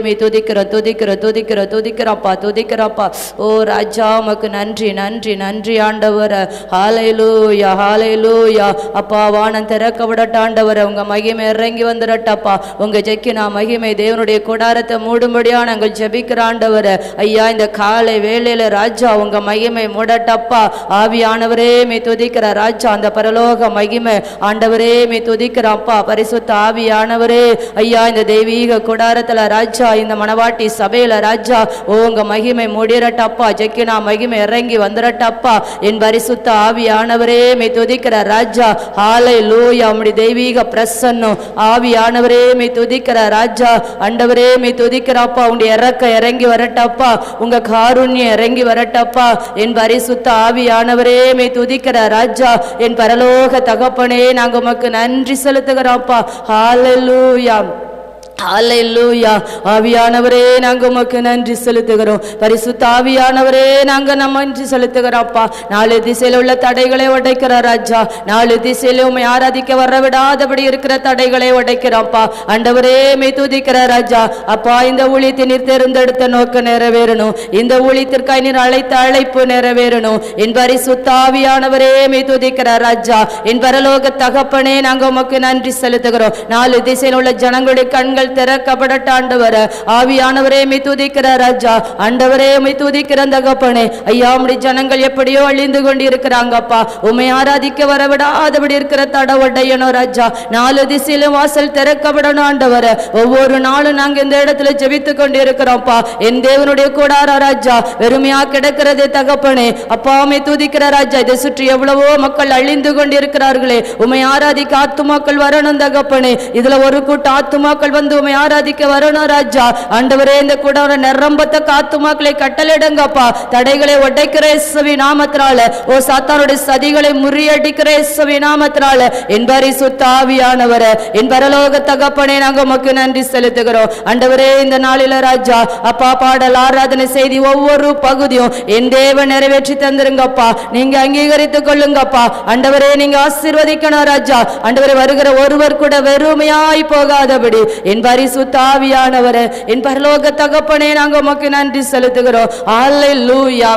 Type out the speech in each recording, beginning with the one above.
மே துதிக்கிறோம் துதிக்கிறப்பா. ஓ ராஜா உமக்கு நன்றி நன்றி நன்றி ஆண்டவர. ஹல்லேலூயா ஹல்லேலூயா. அப்பா வானம் திறக்க விடட்ட ஆண்டவர, உங்க மகிமை இறங்கி வந்துடட்டப்பா. உங்க ஜெக்கினா மகிமை தேவனுடைய கூடாரத்தை மூடும்படியா நாங்கள் ஜெபிக்கிற ஆண்டவர. ஐயா இந்த காலை வேளையில ராஜா உங்க மகிமை மூடட்டப்பா. ஆவியானவரே மே துதிக்கிற ராஜா, அந்த பரலோக மகிமை ஆண்டவரே மே துதிக்கிறப்பா. பரிசுத்த ஆவியானவரே ஐயா இந்த தெய்வீக கூடாரத்துல ராஜா, இந்த மணவாட்டி சபையில ராஜா உங்க மகிமை மூடிரட்டப்பா. ஜெக்கினா மகிமை இறங்கி வந்துடட்டப்பா. என் பரிசுத்த ஆவியானவரே மே துதிக்கிற ராஜா. ஹல்லேலூயா. உம்முடைய தெய்வீக பிரசன்னம் ஆவியானவரே மே துதிக்கிற ராஜா. ஆண்டவரே மே துதிக்கிறப்பா. உங்களுடைய இறக்க இறங்கி வரட்டப்பா. உங்க காருண்யம் இறங்கி வரட்டப்பா. என் பரிசுத்த ஆவியானவரே மே துதிக்கிற ராஜா. என் பரலோக தகப்பனே நாங்க உமக்கு நன்றி செலுத்துகிறோம்ப்பா. ஹல்லேலூயா ஹல்லேலூயா. ஆவியானவரே நாங்க உமக்கு நன்றி செலுத்துகிறோம். பரிசுத்த ஆவியானவரே நாங்க நன்றி செலுத்துகிறோம்ப்பா. 4 திசையில உள்ள தடைகளை உடைக்கிற ராஜா. 4 திசையில உம்மை ஆராதிக்க வரவிடாதபடி இருக்கிற தடைகளை உடைக்கிறோம்ப்பா. ஆண்டவரே மே துதிக்கிற ராஜா. அப்பா இந்த ஊழியத்தை நீர் தேர்ந்தெடுத்த நோக்க நிறைவேறணும். இந்த ஊழியத்திற்காக நீர் அழைத்த அழைப்பு நிறைவேறணும். என் பரிசுத்த ஆவியானவரே மே துதிக்கிற ராஜா. என் பரலோக தகப்பனே நாங்க உமக்கு நன்றி செலுத்துகிறோம். 4 திசையில உள்ள ஜனங்களுடைய கண்கள் திறக்கப்படட்ட ஆண்டவர. ஆவியானவரே மே துதிக்கிற ராஜா. ஆண்டவரே மே துதிக்கிற தகப்பனே. ஐயா உம்முடைய ஜனங்கள் எப்படியோ அழிந்து கொண்டு இருக்கிறாங்கப்பா. உம்மை ஆராதிக்க வரவிடாதபடி இருக்கிற தடை உடையணும் ராஜா. 4 திசையிலும் வாசல் திறக்கப்படணும் ஆண்டவர. ஒவ்வொரு நாளும் நாங்க இந்த இடத்துல ஜெபித்து கொண்டு இருக்கிறோம்ப்பா. என் தேவனுடைய கூடார ராஜா வெறுமையா கிடக்கிறதே தகப்பனே. அப்பா மே துதிக்கிற ராஜா. இதை சுற்றி எவ்வளவோ மக்கள் அழிந்து கொண்டு இருக்கிறார்களே. உம்மை ஆராதிக்க ஆத்துமாக்கள் வரணும் தகப்பனே. இதுல ஒரு கூட்ட ஆத்துமாக்கள் வந்து உம்மை ஆராதிக்க வரணும் ராஜா. ஆண்டவரே இந்த கூடார நிரம்பத்த ஆத்துமாக்களை கட்டளையிடுங்கப்பா. தடைகளை உடைக்கிற இயேசுவின் நாமத்தினால, ஓ சாத்தானுடைய சதிகளை முறியடிக்கிற இயேசுவின் நாமத்தினால, என் பரிசுத்த ஆவியானவரே என் பரலோக தகப்பனே நாங்க உமக்கு நன்றி செலுத்துகிறோம். ஆண்டவரே இந்த நாளில ராஜா அப்பா பாடல் ஆராதனை செய்தி ஒவ்வொரு பகுதியும் என் தேவன் நிறைவேற்றி தந்துருங்கப்பா. நீங்க அங்கீகரித்துக் கொள்ளுங்கப்பா. ஆண்டவரே நீங்க ஆசீர்வதிக்கணும் ராஜா. ஆண்டவரே வருகிற ஒருவர் கூட வெறுமையாய் போகாதபடி என் பரிசுத்த ஆவியானவரே என் பரலோக தகப்பனே நாங்க உமக்கு நன்றி செலுத்துகிறோம். ஹல்லேலூயா.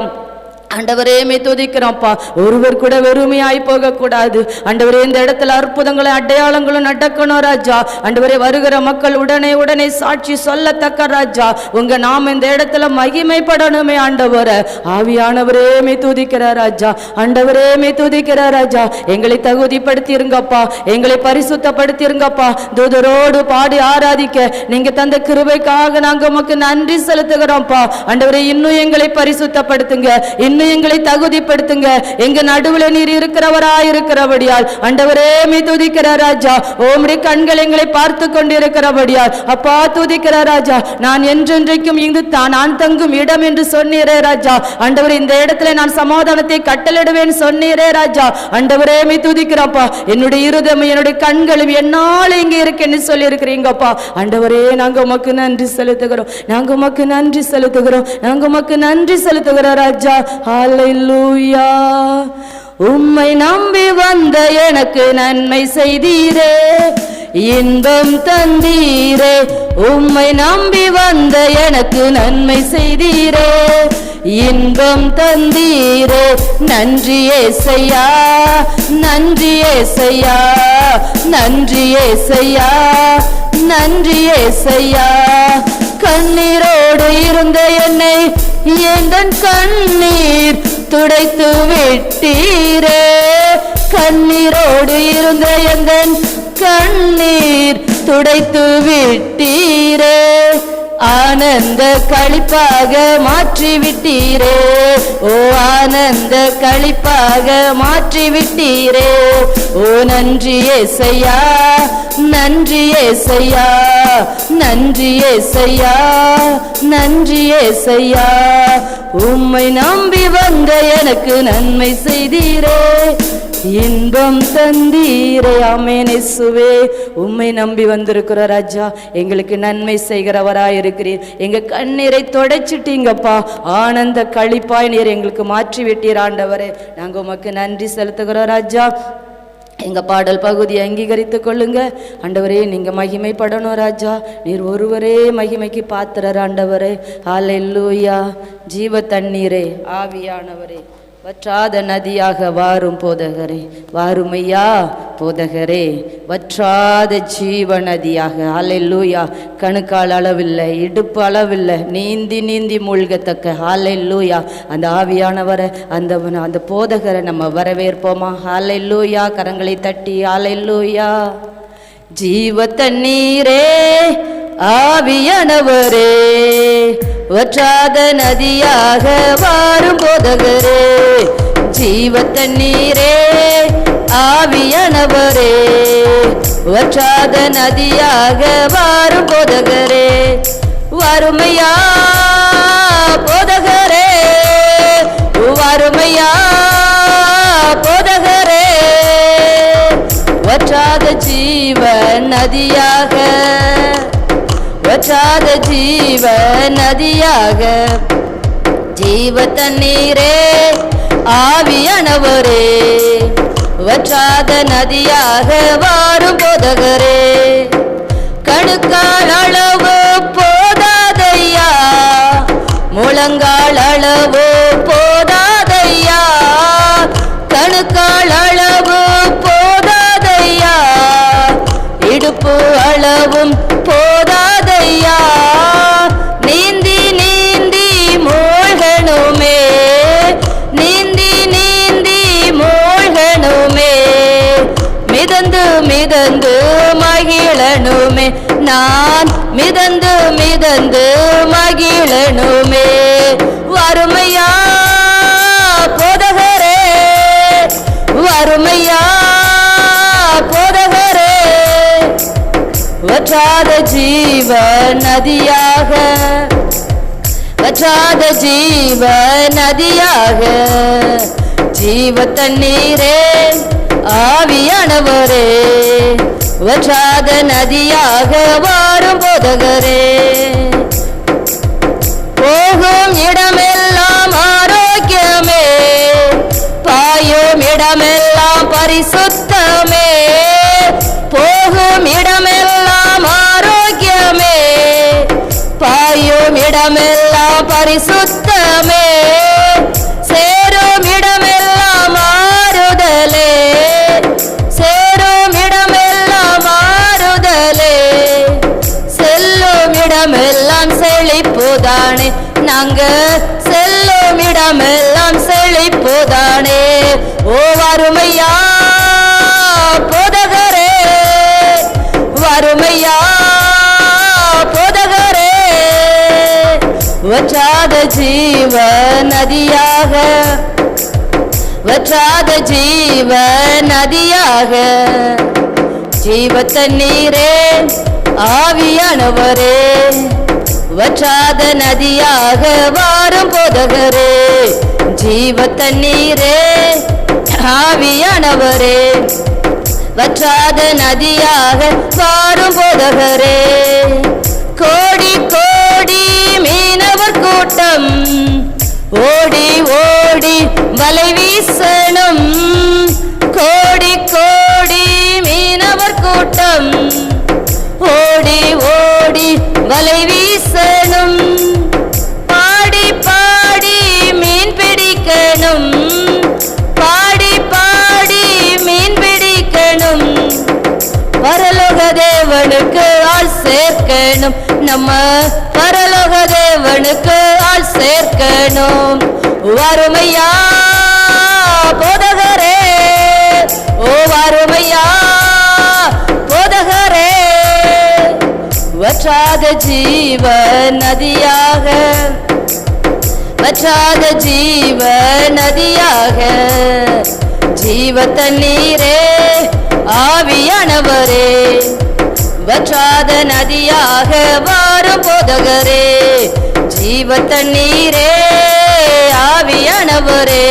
ஆண்டவரே மே துதிக்கிறோம்ப்பா. ஒருவர் கூட வெறுமையாய் போக கூடாது. ஆண்டவரே இந்த இடத்துல அற்புதங்களும் அடையாளங்களும் நடக்கணும் ராஜா. ஆண்டவரே வருகிற மக்கள் உடனே உடனே சாட்சி சொல்லத்தக்க ராஜா. உங்க நாம இந்த இடத்துல மகிமைப்படணுமே ஆண்டவரே. ஆவியானவரே மே துதிக்கிற ராஜா. ஆண்டவரே மே துதிக்கிற ராஜா. எங்களை தகுதிப்படுத்திருங்கப்பா. எங்களை பரிசுத்தப்படுத்திருங்கப்பா. தூதரோடு பாடி ஆராதிக்க நீங்க தந்த கிருபைக்காக நாங்க உமக்கு நன்றி செலுத்துகிறோம்ப்பா. ஆண்டவரே இன்னும் எங்களை பரிசுத்தப்படுத்துங்க. இன்னும் எங்களை தகுதிப்படுத்துங்க. எங்க நடுவுல நீர் இருக்கிறவராய் இருக்கிறபடியால் ஆண்டவரே மே துதிக்கிற ராஜா. உம்முடைய கண்கள் எங்களை பார்த்து கொண்டிருக்கிறபடியால் அப்பா துதிக்கிற ராஜா. நான் என்றென்றைக்கும் இங்கு நான் தங்கும் இடம் என்று சொன்னீரே ராஜா. ஆண்டவரே இந்த இடத்துல நான் சமாதானத்தை கட்டளிடுவேன் சொன்னீரே ராஜா. ஆண்டவரே மே துதிக்கிறப்பா. என்னுடைய இருதயம் என்னுடைய கண்களும் என்னால் இங்கே இருக்கேன்னு சொல்லி இருக்கிறீங்கப்பா. ஆண்டவரே நாங்க உமக்கு நன்றி செலுத்துகிறோம். நாங்க உமக்கு நன்றி செலுத்துகிறோம். நாங்க உமக்கு நன்றி செலுத்துகிறோம் ராஜா. ஹல்லேலூயா. உம்மை நம்பி வந்த எனக்கு நன்மை செய்தீரே, இன்பம் தந்தீரே. உம்மை நம்பி வந்த எனக்கு நன்மை செய்தீரே, இன்பம் தந்தீரே. நன்றி ஏசையா, நன்றி ஏசையா, நன்றி ஏசையா, நன்றி ஏசையா. கண்ணீரோடு இருந்த என்னை எந்தன் கண்ணீர் துடைத்து விட்டீரே. கண்ணீரோடு இருந்த எந்தன் கண்ணீர் துடைத்து விட்டீரே. ஆனந்த களிப்பாக மாற்றி விட்டீரே. ஓ ஆனந்த களிப்பாக மாற்றி விட்டீரே. ஓ நன்றி ஏசையா, நன்றி ஏசையா, நன்றி ஏசையா, நன்றி ஏசையா. உம்மை நம்பி வந்த எனக்கு நன்மை செய்தீரே, இன்பம் தந்தீரே. ஆமென் இயேசுவே. உம்மை நம்பி வந்திருக்கிற ராஜா. எங்களுக்கு நன்மை செய்கிறவராய் இருக்கிறீர். எங்க கண்ணீரை தொடச்சிட்டீங்கப்பா. ஆனந்த களிப்பாய் நீர் எங்களுக்கு மாற்றி விட்டீர் ஆண்டவரே. நாங்க உமக்கு நன்றி செலுத்துகிறோம் ராஜா. எங்கள் பாடல் பகுதியை அங்கீகரித்து கொள்ளுங்க ஆண்டவரே. நீங்கள் மகிமைப்படணும் ராஜா. நீர் ஒருவரே மகிமைக்கு பாத்திரர் ஆண்டவரே. ஹல்லேலூயா. ஜீவ தண்ணீரே, ஆவியானவரே, வற்றாத நதியாக வாரும் போதகரே. வாருமையா போதகரே, வற்றாத ஜீவ நதியாக. ஹல்லேலூயா. கணுக்கால் அளவில்லை, இடுப்பு அளவில்லை, நீந்தி நீந்தி மூழ்கத்தக்க. ஹல்லேலூயா. அந்த ஆவியானவரை, அந்த போதகரை நம்ம வரவேற்போமா? ஹல்லேலூயா. கரங்களை தட்டி ஹல்லேலூயா. ஜீவ தண்ணீரே, ஆவியானவரே, வற்றாத நதியாக வாரும் போதகரே. ஜீவ தண்ணீரே, ஆவியானவரே, வற்றாத நதியாக வாரும் போதகரே. வறுமையா போதகரே, வறுமையா போதகரே, வற்றாத ஜீவ நதியாக, வற்றாத ஜீவ நதியாக. ஜீவ தண்ணீரே, ஆவியானவரே, வற்றாத நதியாக வாரும் போதகரே. கணுக்கால் அளவு போதாதையா, முழங்கால் அளவு போதாதையா, கணுக்கால் அளவு போதாதையா, இடுப்பு அளவும் போதாதையா. நீந்தி நீந்தி மூழ்கணுமே, நீந்தி நீந்தி மூழ்கணுமே, மிதந்து மிதந்து மகிழனுமே, நான் மிதந்து மிதந்து மகிழனுமே. வறுமையா போதகரே, வறுமையா போதகரே, வற்றாத ஜீவ நதியாக, வற்றாத ஜீவ நதியாக. ஜீவ தண்ணீரே, ஆவியானவரே, வற்றாத நதியாக வாரும் போதகரே. போகும் இடமெல்லாம் ஆரோக்கியமே, பாயும் இடமெல்லாம் பரிசுத்தமே, போகும் இடமெல்லாம் ஆரோக்கியமே, பாயும் இடமெல்லாம் பரிசுத்தமே, சேரும் இடமெல்லாம் ஆறுதலே, சேரும் இடமெல்லாம் ஆறுதலே, செல்லும் இடமெல்லாம் செழிப்புதானே, நாங்க செல்லும் இடமெல்லாம் செழிப்புதானே. ஓ வறுமையா போதகரே, வறுமையா போதகரே, வற்றாத ஜீவ நதியாக, வற்றாத ஜீவ நதியாக. ஜீவ தண்ணீரே, ஆவியானவரே, வற்றாத நதியாக வாரும் போதகரே. ஜீவ தண்ணீரே, ஆவியானவரே, வற்றாத நதியாக வாரும் போதகரே. கோடி கோடி மீனவர் கூட்டம் ஓடி ஓடி வலை வீசணும், கோடி கோடி மீனவர் கூட்டம் ஓடி ஓடி வலை வீசணும், பாடி பாடி மீன் பிடிக்கணும், பாடி பாடி மீன் பிடிக்கணும், பரலோக தேவனுக்கு ஆள் சேர்க்கணும், நம்ம பரலோக தேவனுக்கு ஆள் சேர்க்கணும். வறுமையா போதகரே, ஓ வறுமையா போதகரே, வற்றாத ஜீவ நதியாக, வற்றாத ஜீவ நதியாக. ஜீவ தண்ணீரே, ஆவியானவரே, வற்றாத நதியாக வாரும் போதகரே. ஜீவ தண்ணீரே, ஆவியானவரே,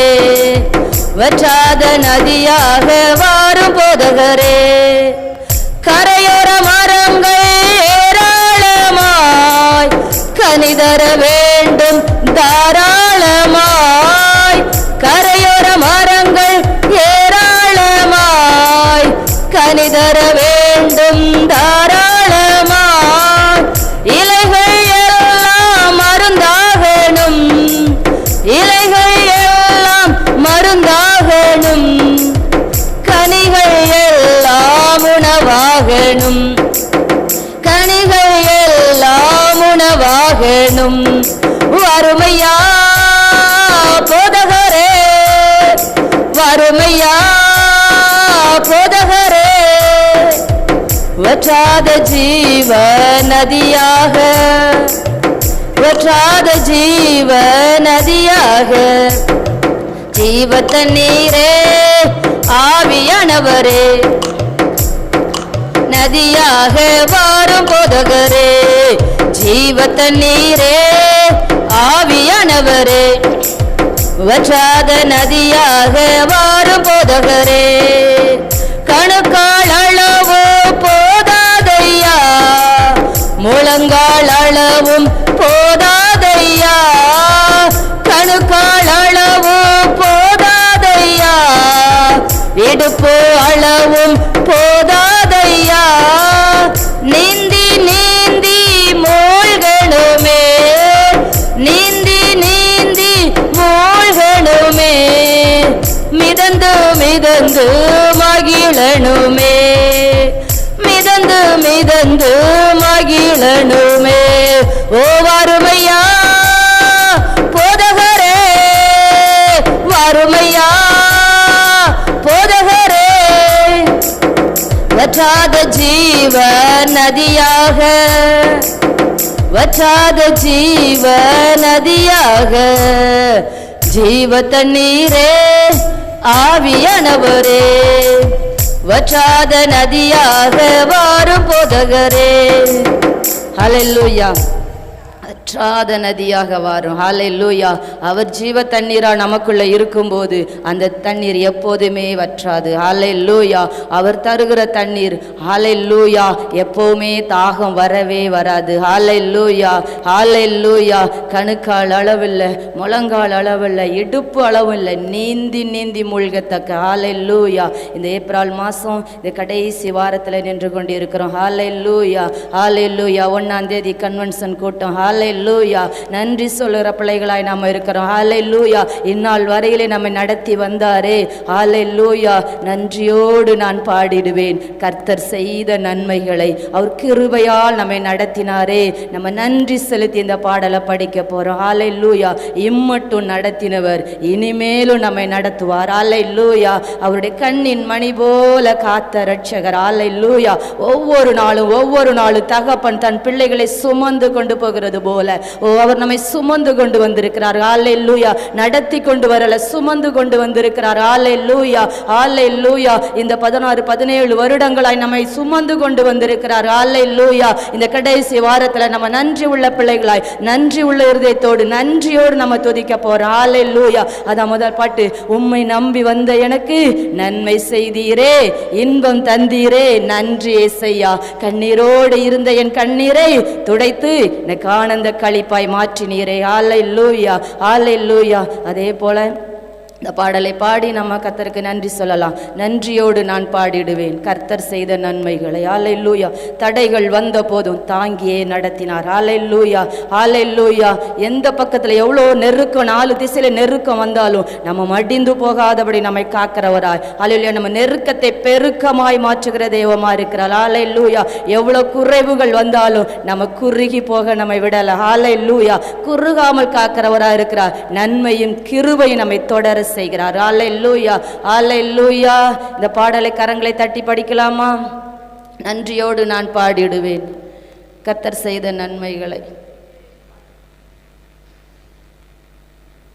வற்றாத நதியாக வாரும் போதகரே. கரையோர மரங்கள் ஏராளமாய் கனிதர வேண்டும் தாராளமாய், கரையோர மரங்கள் ஏராளமாய் நதியாகணும் வறுமையா போதகரே, வறுமையா போதகரே, வற்றாத ஜீவ நதியாக, வற்றாத ஜீவ நதியாக, ஜீவ தண்ணீரே ஆவியானவரே, நதியாக வாரும் போதகரே, ஜீவ தண்ணீரே ஆவியானவரே, வற்றாத நதியாக வாரும் போதகரே, கணுக்கால் அளவு போதாதையா, முழங்கால் அளவும் போதாதையா, கணுக்கால் அளவு போதாதையா, இடுப்பு அளவும் போதாதையா, நீந்தி நீந்தி மூழ்கணுமே, நீந்தி நீந்தி மூழ்கணுமே, மிதந்து மிதந்து மகிழணுமே, மிதந்து மிதந்து மகிழணுமே. ஓ வறுமையா போதகரே, வறுமையா போதகரே, வற்றாத ஜீவ நதியாக, வற்றாத ஜீவ நதியாக, ஜீவ தண்ணீரே ஆவியானவரே, வற்றாத நதியாக வாரும் போதகரே. ஹல்லேலூயா. வற்றாத நதியாக வாரும். ஹல்லேலூயா. அவர் ஜீவ தண்ணீரா நமக்குள்ள இருக்கும்போது அந்த தண்ணீர் எப்போதுமே வற்றாது. ஹல்லேலூயா. அவர் தருகிற தண்ணீர் ஹல்லேலூயா எப்பவுமே தாகம் வரவே வராது. ஹல்லேலூயா. ஹல்லேலூயா. கணுக்கால் அளவில்லை, முழங்கால் அளவில்லை, இடுப்பு அளவில்லை, நீந்தி நீந்தி மூழ்கத்தக்க. ஹல்லேலூயா. இந்த ஏப்ரல் மாதம் இந்த கடைசி வாரத்தில் நின்று கொண்டு இருக்கிறோம். ஹல்லேலூயா. ஹல்லேலூயா. 1ஆம் தேதி கன்வென்ஷன் கூட்டம். ஹல்லேலூயா. நன்றி சொல்லுற பிள்ளைகளாய் நாம் இருக்கிறோம். ஹல்லேலூயா. இந்நாள் வரையிலே நம்மை நடத்தி வந்தாரே. ஹல்லேலூயா. நன்றியோடு நான் பாடிடுவேன் கர்த்தர் செய்த நன்மைகளை. அவர் கிருபையால் நம்மை நடத்தினாரே. நம்ம நன்றி செலுத்தி இந்த பாடலை படிக்க போறோம். ஹல்லேலூயா. இம்மட்டும் நடத்தினவர் இனிமேலும் நம்மை நடத்துவார். ஹல்லேலூயா. அவருடைய கண்ணின் மணி போல காத்த ரட்சகர். ஹல்லேலூயா. ஒவ்வொரு நாளும் தகப்பன் தன் பிள்ளைகளை சுமந்து கொண்டு போகிறது போல அவர் நம்மை சுமந்து கொண்டு வந்திருக்கிறார். ஹல்லேலூயா. நடத்தி கொண்டு வரல, சுமந்து கொண்டு வந்திருக்கிறார். ஹல்லேலூயா. ஹல்லேலூயா. இந்த 16-17 வருடங்களாய் நம்மை சுமந்து கொண்டு வந்திருக்கிறார். ஹல்லேலூயா. இந்த கடைசி வாரத்துல நம்ம நன்றி உள்ள பிள்ளைகளாய், நன்றி உள்ள இருதயத்தோடு, நன்றியோடு நம்ம துதிக்க போறோம். ஹல்லேலூயா. அதான் முதல் பாட்டு. உம்மை நம்பி வந்த எனக்கு நன்மை செய்தீரே, இன்பம் தந்தீரே, நன்றி ஏசையா. கண்ணீரோடு இருந்த என் கண்ணீரை துடைத்து எனக்கு ஆனந்த களிப்பாய் மாற்றினீரே. ஹல்லேலூயா. ஹல்லேலூயா. அதே போல இந்த பாடலை பாடி நம்ம கர்த்தருக்கு நன்றி சொல்லலாம். நன்றியோடு நான் பாடிடுவேன் கர்த்தர் செய்த நன்மைகளை. ஹல்லேலூயா. தடைகள் வந்த போதும் தாங்கியே நடத்தினார். ஹல்லேலூயா. ஹல்லேலூயா. எந்த பக்கத்தில் எவ்வளோ நெருக்கம், 4 திசையில் நெருக்கம் வந்தாலும் நம்ம மடிந்து போகாதபடி நம்மை காக்கிறவராய். ஹல்லேலூயா. நம்ம நெருக்கத்தை பெருக்கமாய் மாற்றுகிற தெய்வமாக இருக்கிறார். ஹல்லேலூயா. எவ்வளோ குறைவுகள் வந்தாலும் நம்ம குறுகி போக நம்மை விடலை. ஹல்லேலூயா. குறுகாமல் காக்கிறவராக இருக்கிறார். நன்மையும் கிருபையும் நம்மை தொடர செய்கிறார். ஹல்லேலூயா. ஹல்லேலூயா. இந்த பாடலை கரங்களை தட்டி படிக்கலாமா? நன்றியோடு நான் பாடிடுவேன் கர்த்தர் செய்த நன்மைகளை.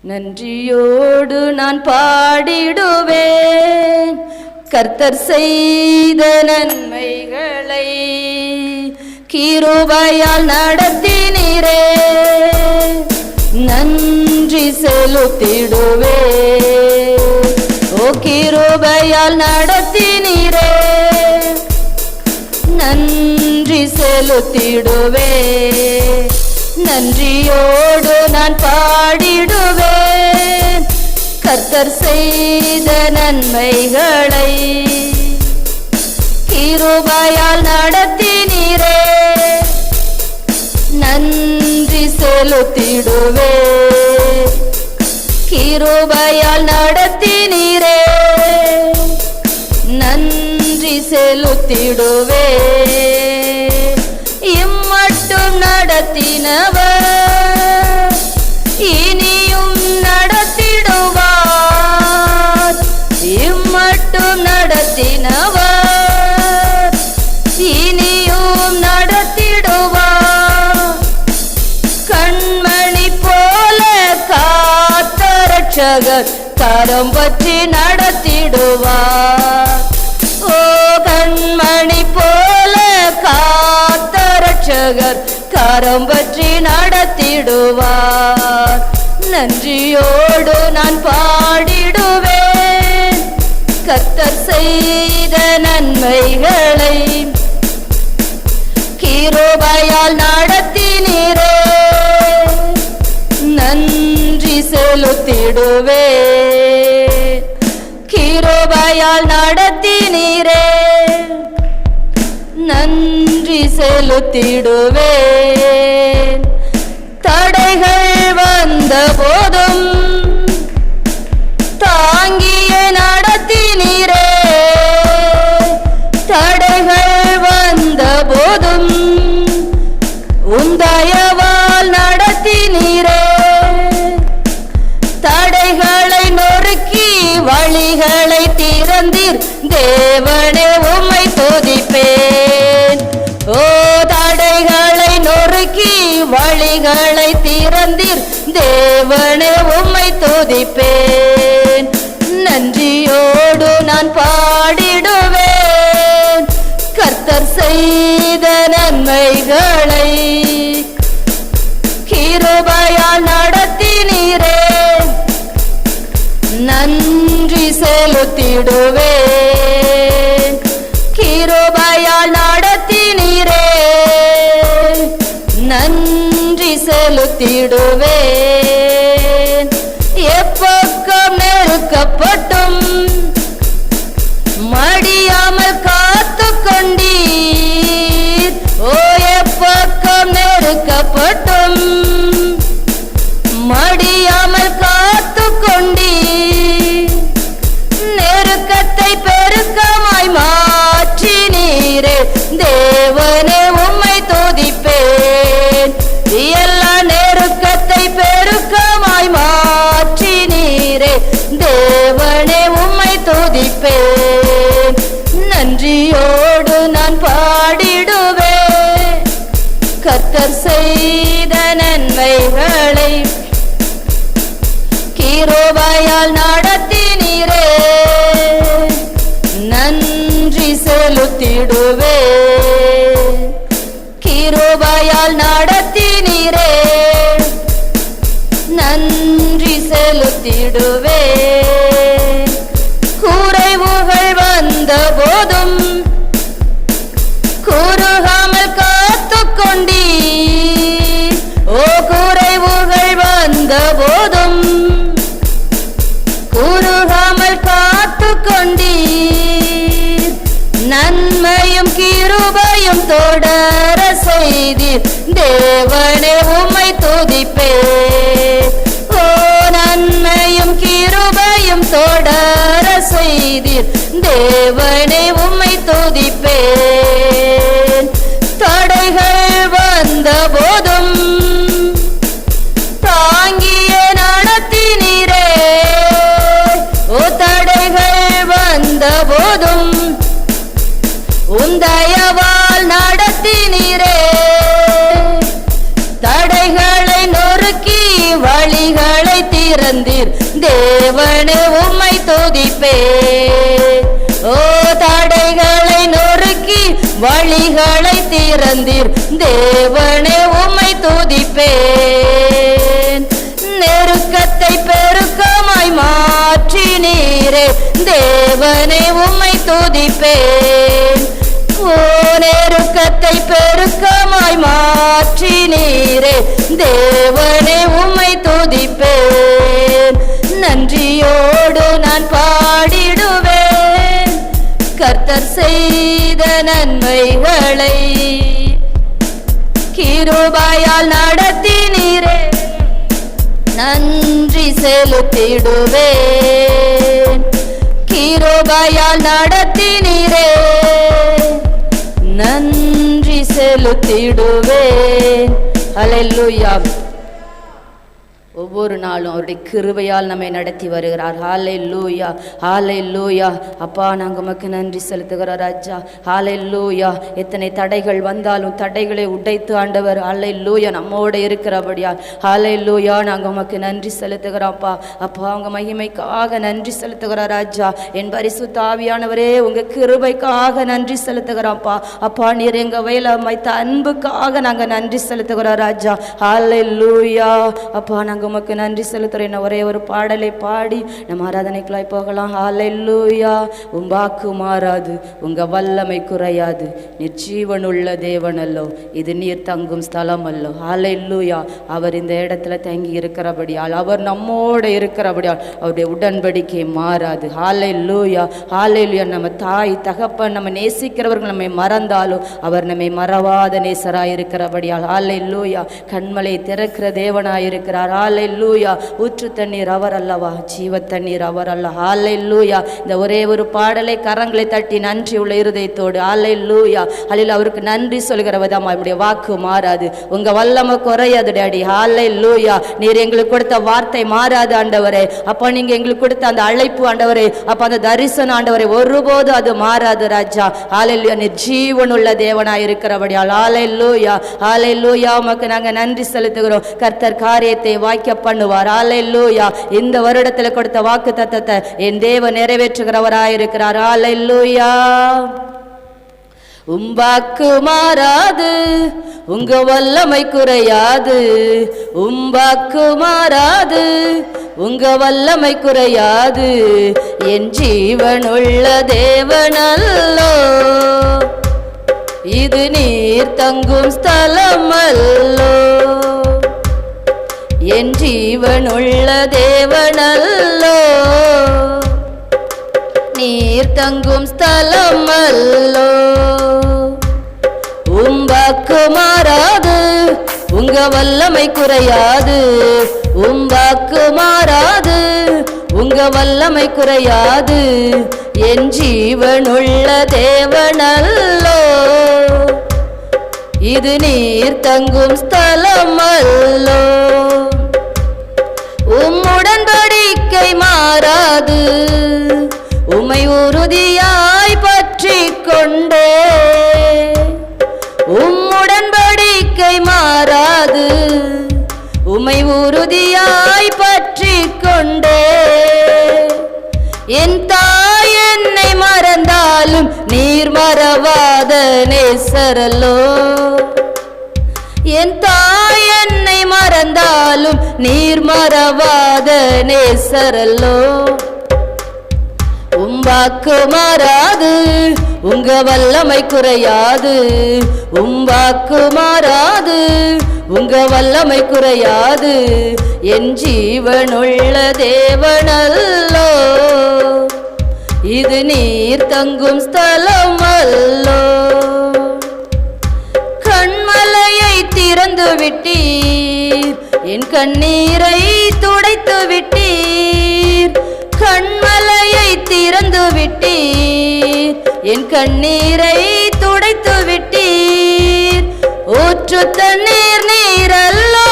நன்றியோடு நான் பாடிடுவேன் கர்த்தர் செய்த நன்மைகளை. கிருபையால் நடத்தினீரே, நன்றி செலுத்திடுவே. ஓ கிருபையால் நடத்தினீரே, நன்றி செலுத்திடுவே. நன்றியோடு நான் பாடிடுவேன் கர்த்தர் செய்த நன்மைகளை. கிருபையால் நடத்தினீரே, நன்றி செலுத்திடுவே. கிருபையால் நடத்தினீரே, நன்றி செலுத்திடுவே. இம்மட்டும் நடத்தினவர் ரட்சகர் கரம் பற்றி நடத்திடுவார். ஓ கண்மணி போல காத்த ரட்சகர் கரம் பற்றி நடத்திடுவார். நன்றியோடு நான் பாடிடுவேன் கர்த்தர் செய்த நன்மைகளை. கிருபையால் நடத்தினீரே நன்றி செலுத்திடுவேன். கிருபையால் நடத்தினீரே நன்றி செலுத்திடுவேன். தடைகள் வந்த போதும் தாங்கிய நடத்தினீரே. தடைகள் வந்த போதும் உந்தயவால் நடத்தினீரே. தடைகளை நொறுக்கி வழிகளை திறந்தீர் தேவனே உம்மை துதிப்பேன். ஓ தடைகளை நொறுக்கி வழிகளை திறந்தீர் தேவனே உம்மை துதிப்பேன். நன்றியோடு நான் பாடிடுவேன் கர்த்தர் செய்த நன்மைகளை. கிருபையால் நடத்தினீரே நன்றி செலுத்திடுவேன். கிருபையால் நடத்தினீரே நன்றி செலுத்திடுவேன். எப்பக்கம் நெருக்கப்பட்டும் மடியாமல் காத்து கொண்டீர். ஓ எப்பக்கம் நெருக்கப்பட்டும் மடியாமல் காத்து கொண்டீர். நெருக்கத்தை பெருக்கமாய் மாற்றினீரே தேவனே உம்மை துதிப்பேன். எல்லா நெருக்கத்தை பெருக்கமாய் மாற்றினீரே தேவனே உம்மை துதிப்பேன். நன்றியோடு நான் பாடிடுவேன் கர்த்தர் செய்த நன்மைகளை. கிருபையால் நடத்தினீரே நன்றி செலுத்திடுவேன். கிருபையால் நடத்தினீரே நன்றி செலுத்திடுவேன். குறைவுகள் வந்த போதும் குறுகாமல் காத்து கொண்டீர். ஓ குறைவுகள் வந்த போதும் குறுகாமல் காத்து கொண்டீர். நன்மையும் கிருபையும் தொடர செய்தீர் தேவனே உம்மை துதிப்பேன். ஓ நன்மையும் கிருபையும் தொடர செய்தீர் தேவனே உம்மை துதிப்பேன். தடைகள் வந்த போதும் தாங்கிய நடத்தினீரே. ஓ தடைகள் வந்த போதும் உந்தயவால் நடத்தினீரே. தடைகளை நொறுக்கி வழிகளை திறந்தீர் தேவனே உம்மை துதிப்பேன். ஓ தடைகளை நொறுக்கி வழிகளை திறந்தீர் தேவனே உம்மை துதிப்பேன். நெருக்கத்தை பெருக்கமாய் மாற்றினீரே தேவனே உம்மை துதிப்பேன். ஓ நெருக்கத்தை பெருக்கமாய் மாற்றினீரே தேவனே உம்மை துதிப்பேன். நன்றியோடு நான் பாடிடுவேன் கர்த்தர் செய்த நன்மைகளை. கிருபையால் நடத்தினீரே நன்றி செலுத்திடுவேன். கிருபையால் நடத்தினீரே நன்றி செலுத்திடுவேன். ஹல்லேலூயா. ஒவ்வொரு நாளும் அவருடைய கிருபையால் நம்மை நடத்தி வருகிறார். ஹல்லேலூயா, ஹல்லேலூயா. அப்பா, நாங்கள் உமக்கு நன்றி செலுத்துகிறோம் ராஜா. ஹல்லேலூயா. எத்தனை தடைகள் வந்தாலும் தடைகளை உடைத்து ஆண்டவர் ஹல்லேலூயா நம்மோடு இருக்கிறபடியால் ஹல்லேலூயா நாங்கள் உமக்கு நன்றி செலுத்துகிறோம்ப்பா. அப்பா, உங்கள் மகிமைக்காக நன்றி செலுத்துகிறோம் ராஜா. என் பரிசுத்த ஆவியானவரே, உங்கள் கிருபைக்காக நன்றி செலுத்துகிறோம்ப்பா. அப்பா, நீர் எங்கள் வயல வைத்த அன்புக்காக நாங்கள் நன்றி செலுத்துகிறோம் ராஜா. ஹல்லேலூயா. அப்பா, நாங்கள் உமக்கு நன்றி செலுத்துறேன். ஒரே ஒரு பாடலை பாடி நம்ம ஆராதனைக்குள்ளாய் போகலாம். ஹல்லேலூயா. உம்பாக்கு மாறாது, உங்க வல்லமை குறையாது, நீர் ஜீவனுள்ள தேவன் அல்லோ, இது நீர் தங்கும் ஸ்தலம் அல்லோ. ஹல்லேலூயா. அவர் இந்த இடத்துல தங்கி இருக்கிறபடியால், அவர் நம்மோடு இருக்கிறபடியால் அவருடைய உடன்படிக்கை மாறாது. ஹல்லேலூயா, ஹல்லேலூயா. நம்ம தாய் தகப்பன் நம்ம நேசிக்கிறவர்கள் நம்மை மறந்தாலும் அவர் நம்மை மறவாத நேசராய் இருக்கிறபடியால் ஹல்லேலூயா. கண்மலை திறக்கிற தேவனாய் இருக்கிறார். ஹல்லேலூயா. ஊற்று தண்ணீர் அவர் அல்லவா, ஜீவ தண்ணீர் அவர் அல்ல. ஹல்லேலூயா. இந்த ஒரே ஒரு பாடலை கரங்களை தட்டி நன்றி உள்ள இருதயத்தோடு ஹல்லேலூயா. அல்லேலூயா. அவருக்கு நன்றி சொல்கிற விதமா நம்முடைய வாக்கு மாறாது, உங்க வல்லமை குறையாது டாடி. ஹல்லேலூயா. நீர் எங்களுக்கு கொடுத்த வார்த்தை மாறாது ஆண்டவரே. அப்ப நீங்க எங்களுக்கு கொடுத்த அந்த அழைப்பு ஆண்டவரே, அப்ப அந்த தரிசனம் ஆண்டவரே, ஒருபோது அது மாறாது ராஜா. ஹல்லேலூயா. நீர் ஜீவனுள்ள தேவனாய் இருக்கிறபடியால் ஹல்லேலூயா, ஹல்லேலூயா. உமக்கு நாங்க நன்றி செலுத்துகிறோம். கர்த்தர் காரியத்தை வாய்க்க பண்ணுவார். ஹல்லேலூயா. இந்த வருடத்தில் கொடுத்த வாக்கு தத்தத்தை என் தேவன் நிறைவேற்றுகிறவராயிருக்கிறார். ஹல்லேலூயா. உம்பாக்கு மாறாது, உங்க வல்லமை குறையாது. உம்பாக்கு மாறாது, உங்க வல்லமை குறையாது. என் ஜீவனுள்ள தேவனல்லோ, இது நீர் தங்கும் ஸ்தலம் அல்லோ. என் ஜீவனுள்ள தேவனல்லோ, நீர் தங்கும் ஸ்தலம் அல்லோ. உம்பாக்கு மாறாது, உங்க வல்லமை குறையாது. உம்பாக்கு மாறாது, உங்க வல்லமை குறையாது. என் ஜீவனுள்ள தேவனல்லோ, இது நீர் தங்கும் ஸ்தலம் அல்லோ. உம்முடன்படிக்கை மாறாது, உம்மை உறுதியாய் பற்றி கொண்டே. உம்முடன்படிக்கை மாறாது, உம்மை உறுதியாய் பற்றி கொண்டே. என் தாய் என்னை மறந்தாலும் நீர் மறவாத நேசரல்லோ. என் தாய் என்னை மறந்தாலும் நீர் மறவாத நேசரல்லோ. உம்பாக்கு மாறாது, உங்க வல்லமை குறையாது. உம்பாக்கு மாறாது, உங்க வல்லமை குறையாது. என் ஜீவனுள்ள தேவனல்லோ, இது நீர் தங்கும் ஸ்தலம் அல்லோ. கண்மலையை திறந்து விட்டீர், என் கண்ணீரை துடைத்து விட்டீர். கண்மலையை திறந்து விட்டீர், என் கண்ணீரை துடைத்து விட்டீர். ஊற்று தண்ணீர் நீரல்லோ,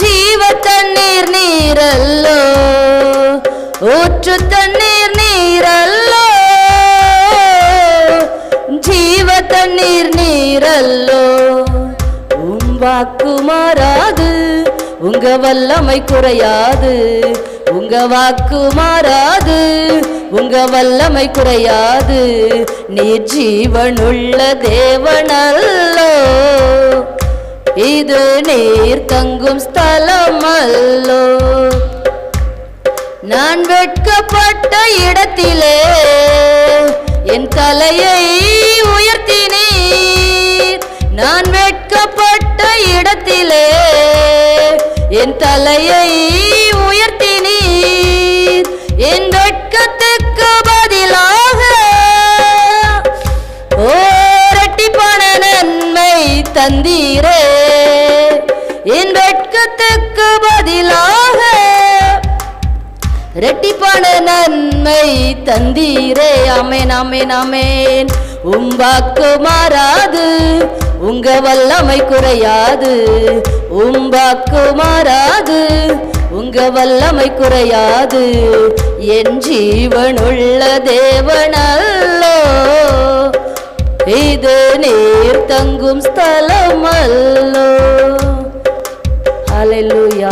ஜீவ தண்ணீர் நீரல்லோ. ஊற்று தண்ணீர் நீரல்லோ, ஜீவ தண்ணீர் நீரல்லோ. உம்பாக்கு மாறாது, உங்க வல்லமை குறையாது. உங்க வாக்கு மாறாது, உங்க வல்லமை குறையாது. நீர் ஜீவனுள்ள தேவனல்லோ, இது நீர் தங்கும் ஸ்தலம் அல்லோ. நான் வெட்கப்பட்ட இடத்திலே என் தலையை உயர்த்தினீர். நான் வெட்கப்பட்ட இடத்திலே என் தலையை உயர்த்தினீர். என் வெட்கத்துக்கு பதிலாக இரட்டிப்பான நன்மை தந்தீரே. என் வெட்கத்துக்கு பதிலாக இரட்டிப்பான நன்மை தந்தீரே. ஆமென், ஆமென், ஆமென். உம்பாக்கு மாறாது, உங்க வல்லமை குறையாது, உம்பாக்கு மாறாது. உங்க வல்லமை குறையாது, என் ஜீவனுள்ள தேவனல்லோ. இது நீர் தங்கும் ஸ்தலம் அல்லோ. ஹல்லேலூயா.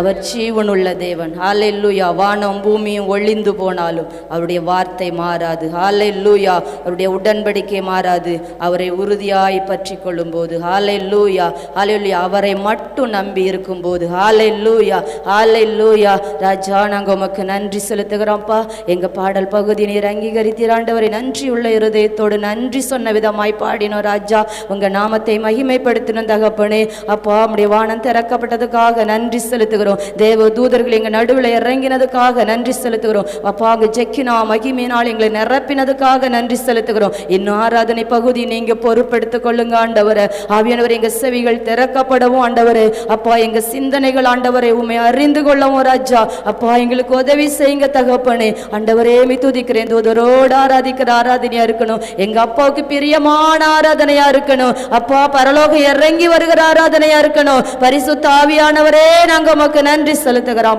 அவர் ஜீவனுள்ள தேவன். ஹல்லேலூயா. வானம் பூமியும் ஒளிந்து போனாலும் அவருடைய வார்த்தை மாறாது. ஹல்லேலூயா. அவருடைய உடன்படிக்கை மாறாது. அவரை உறுதியாய் பற்றி கொள்ளும் போது, ஹல்லேலூயா, ஹல்லேலூயா, அவரை மட்டும் நம்பி இருக்கும் போது, ஹல்லேலூயா, ஹல்லேலூயா. ராஜா, நாங்கள் உமக்கு நன்றி செலுத்துகிறோம்ப்பா. எங்க பாடல் பகுதி நீர் அங்கீகரித்தீர் ஆண்டவரை. நன்றி உள்ள இருதயத்தோடு நன்றி சொன்ன விதமாய் பாடினோம் ராஜா. உங்க நாமத்தை மகிமைப்படுத்தினோம் தகப்பனே. அப்பா, நம்முடைய வானம் திறக்கப்பட்டதுக்காக நன்றி செலுத்துகிறோம். தேவ தூதர்கள் எங்க நடுவில் இறங்கினதுக்காக நன்றி செலுத்துகிறோம். அப்பா, அங்க ஜெக்கினா மகிமையினால் எங்களை நிரப்பினதுக்காக நன்றி செலுத்துகிறோம். இன்னும் ஆராதனை பகுதி நீங்க பொறுப்பெடுத்துக் கொள்ளுங்க ஆண்டவரே. ஆவியானவர், எங்க செவிகள் திறக்கப்படவும் ஆண்டவரே. அப்பா, எங்க சிந்தனைகள் ஆண்டவரை உண்மை அறிந்து கொள்ளவும் ராஜா. அப்பா, எங்களுக்கு உதவி செய்யுங்க தகப்பனே. ஆண்டவரே, துதிக்கிறேன். தூதரோடு ஆராதிக்கிற ஆராதனையா இருக்கணும். எங்க அப்பாவுக்கு பிரியமான ஆராதனையா இருக்கணும். அப்பா, பரலோகம் இறங்கி வருகிற ஆராதனையா இருக்கணும். பரிசுத்த ஆவியானவரே, நாங்க உமக்கு நன்றி செலுத்துகிறோம்.